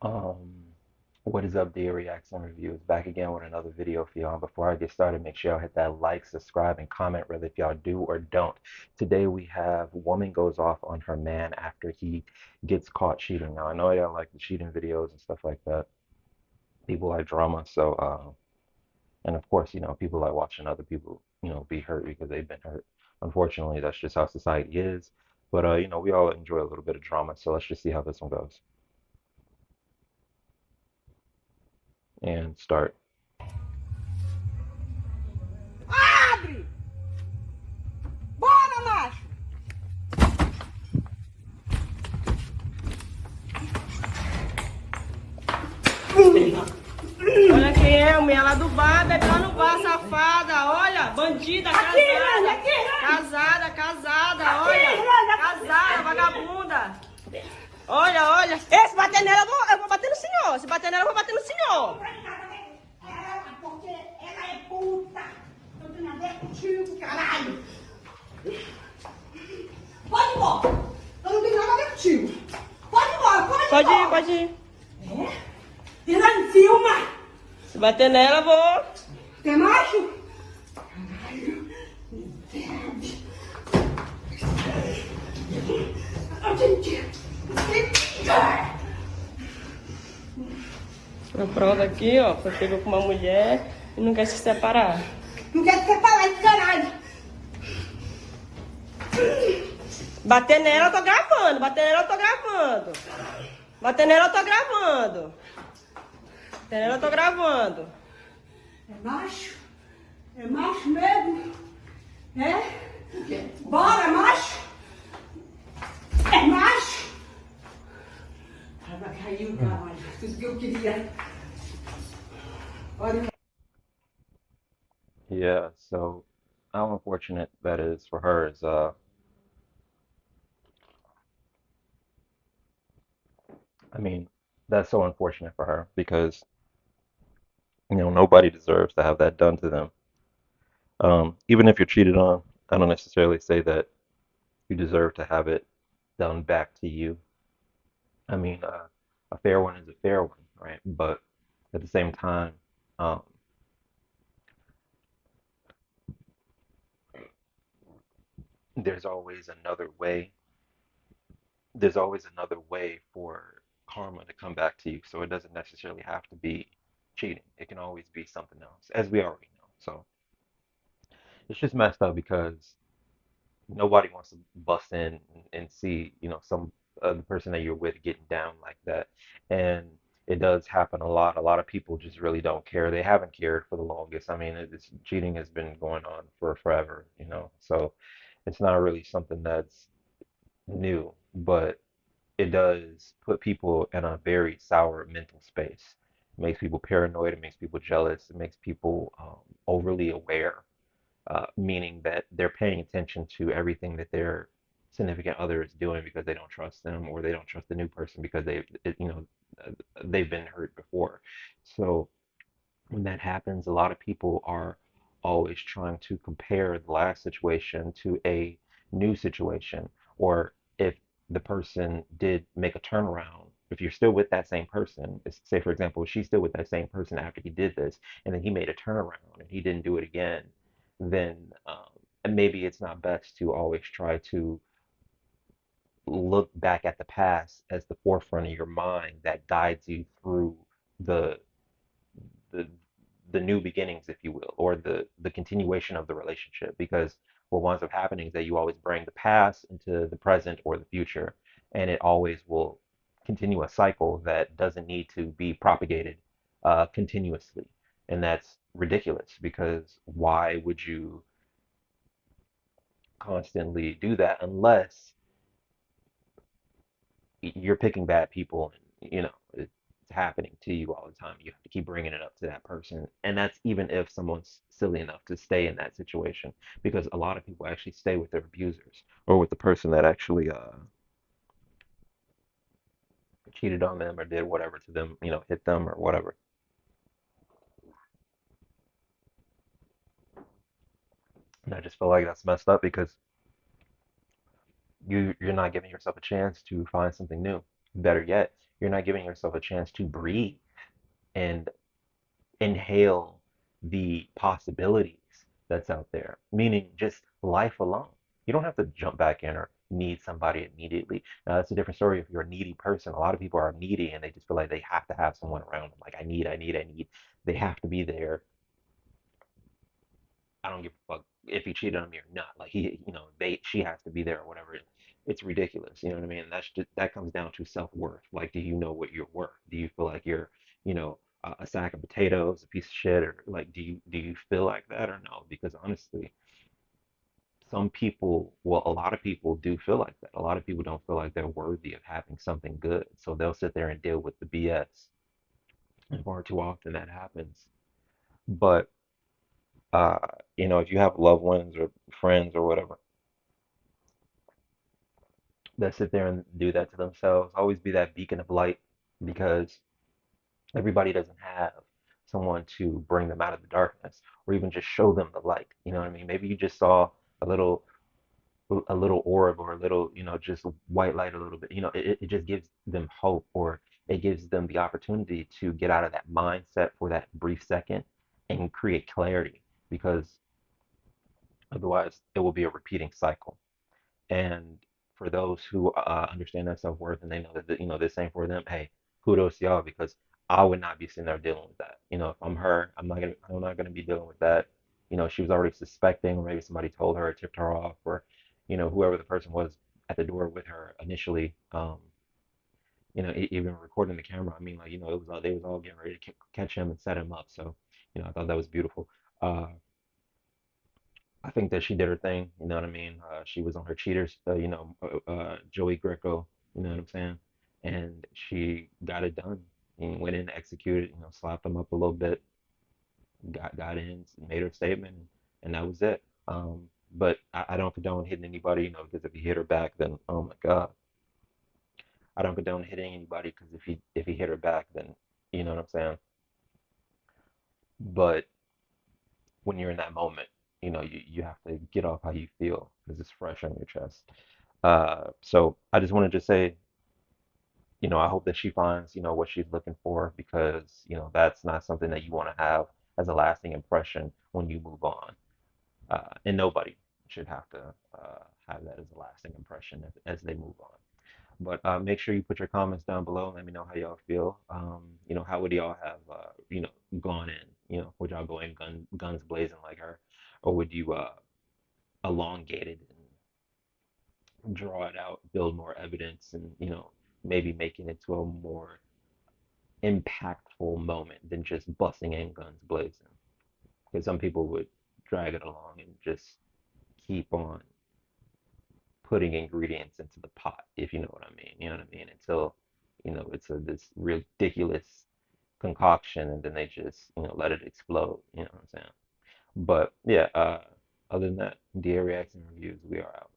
Um, what is up, dear Reacts and Reviews? Back again with another video for y'all. Before I get started, make sure y'all hit that like, subscribe, and comment, whether if y'all do or don't. Today we have woman goes off on her man after he gets caught cheating. Now I know y'all like the cheating videos and stuff like that. People like drama, so and of course, people like watching other people, be hurt because they've been hurt. Unfortunately, that's just how society is. But we all enjoy a little bit of drama, so let's just see how this one goes. And start. Abre! Bora, macho! Olha quem é, mulher lá do bar, bebe lá no bar, safada. Olha, bandida, Aqui, casada. Irlanda, aqui, Irlanda! Casada, casada, Aqui, olha. Irlanda! Casada, vagabunda. Olha, olha. Se bater nela, eu vou bater no senhor. Se bater nela, eu vou bater no senhor. Ela, porque ela é puta! Eu tenho a ver contigo, caralho! Pode ir embora! Eu não tenho nada a ver contigo! Pode ir embora, pode ir Pode ir, embora! pode ir. É? Irlanda, filma! Se bater nela, eu vou. Tem macho? Caralho! Entende? A prova aqui, ó, foi pegou com uma mulher e não quer se separar. Não quer que você falar esse caralho! Bater nela, eu tô gravando. Bater nela, eu tô gravando. Bater nela, eu tô gravando. Bater nela, eu tô gravando. É macho? É macho mesmo? É? Bora, macho? É macho? Ela caiu, caralho. Tudo que eu queria. Olha. Yeah, so how unfortunate that is for her is I mean, that's so unfortunate for her because nobody deserves to have that done to them. Even if you're cheated on, I don't necessarily say that you deserve to have it done back to you. I mean, a fair one is a fair one, right? But at the same time, um, there's always another way. There's always another way for karma to come back to you. So it doesn't necessarily have to be cheating. It can always be something else, as we already know. So it's just messed up because nobody wants to bust in and see, some the person that you're with getting down like that. And it does happen a lot. A lot of people just really don't care. They haven't cared for the longest. I mean, it's cheating has been going on for forever, So it's not really something that's new, but it does put people in a very sour mental space. It makes people paranoid. It makes people jealous. It makes people overly aware, meaning that they're paying attention to everything that their significant other is doing because they don't trust them or they don't trust the new person because uh, they've been hurt before. So when that happens, a lot of people are always trying to compare the last situation to a new situation. Or if the person did make a turnaround, if you're still with that same person, say for example, she's still with that same person after he did this, and then he made a turnaround and he didn't do it again, then and maybe it's not best to always try to look back at the past as the forefront of your mind that guides you through the the the new beginnings, if you will, or the continuation of the relationship. Because what winds up happening is that you always bring the past into the present or the future, and it always will continue a cycle that doesn't need to be propagated continuously, and that's ridiculous. Because why would you constantly do that unless you're picking bad people and it's happening to you all the time. You have to keep bringing it up to that person, and that's even if someone's silly enough to stay in that situation, because a lot of people actually stay with their abusers or with the person that actually cheated on them or did whatever to them, hit them or whatever. And I just feel like that's messed up because you're not giving yourself a chance to find something new. Better yet, You're not giving yourself a chance to breathe and inhale the possibilities that's out there, meaning just life alone. You don't have to jump back in or need somebody immediately. Now, that's a different story if you're a needy person. A lot of people are needy and they just feel like they have to have someone around them. Like, I need, I need, I need. They have to be there. I don't give a fuck if he cheated on me or not. Like, she has to be there or whatever. It's ridiculous. You know what I mean? That's just, that comes down to self-worth. Like, do you know what you're worth? Do you feel like you're, a sack of potatoes, a piece of shit, or like, do you feel like that or no? Because honestly, some people, well, a lot of people do feel like that. A lot of people don't feel like they're worthy of having something good, so they'll sit there and deal with the BS. And far too often that happens. But uh, if you have loved ones or friends or whatever that sit there and do that to themselves, always be that beacon of light because everybody doesn't have someone to bring them out of the darkness or even just show them the light. You know what I mean? Maybe you just saw a little a little orb or a little, just white light a little bit. It just gives them hope or it gives them the opportunity to get out of that mindset for that brief second and create clarity because otherwise it will be a repeating cycle. And for those who understand that self-worth and they know that this ain't for them, hey, kudos to y'all because I would not be sitting there dealing with that. If I'm her, I'm not gonna be dealing with that. She was already suspecting, or maybe somebody told her or tipped her off, or whoever the person was at the door with her initially. Even recording the camera. I mean, like, it was all they was all getting ready to catch him and set him up. So, I thought that was beautiful. Uh, I think that she did her thing. You know what I mean? She was on her cheaters, Joey Greco. You know what I'm saying? And she got it done. And went in, executed. Slapped him up a little bit. Got in, made her statement, and that was it. But I don't condone hitting anybody. Because if he hit her back, then oh my God, I don't condone hitting anybody because if he hit her back, then you know what I'm saying. But when you're in that moment, you have to get off how you feel because it's fresh on your chest. So I just wanted to say, I hope that she finds, what she's looking for because, that's not something that you want to have as a lasting impression when you move on. And nobody should have to have that as a lasting impression as they move on. But make sure you put your comments down below and let me know how y'all feel. How would y'all have, gone in? Would y'all go in guns blazing like her, or would you elongate it and draw it out, build more evidence, and maybe making it to a more impactful moment than just busting in guns blazing? Because some people would drag it along and just keep on putting ingredients into the pot, if you know what I mean. You know what I mean? Until, it's this ridiculous concoction and then they just, let it explode. You know what I'm saying? But yeah, other than that, DA Reacts and Reviews, we are out.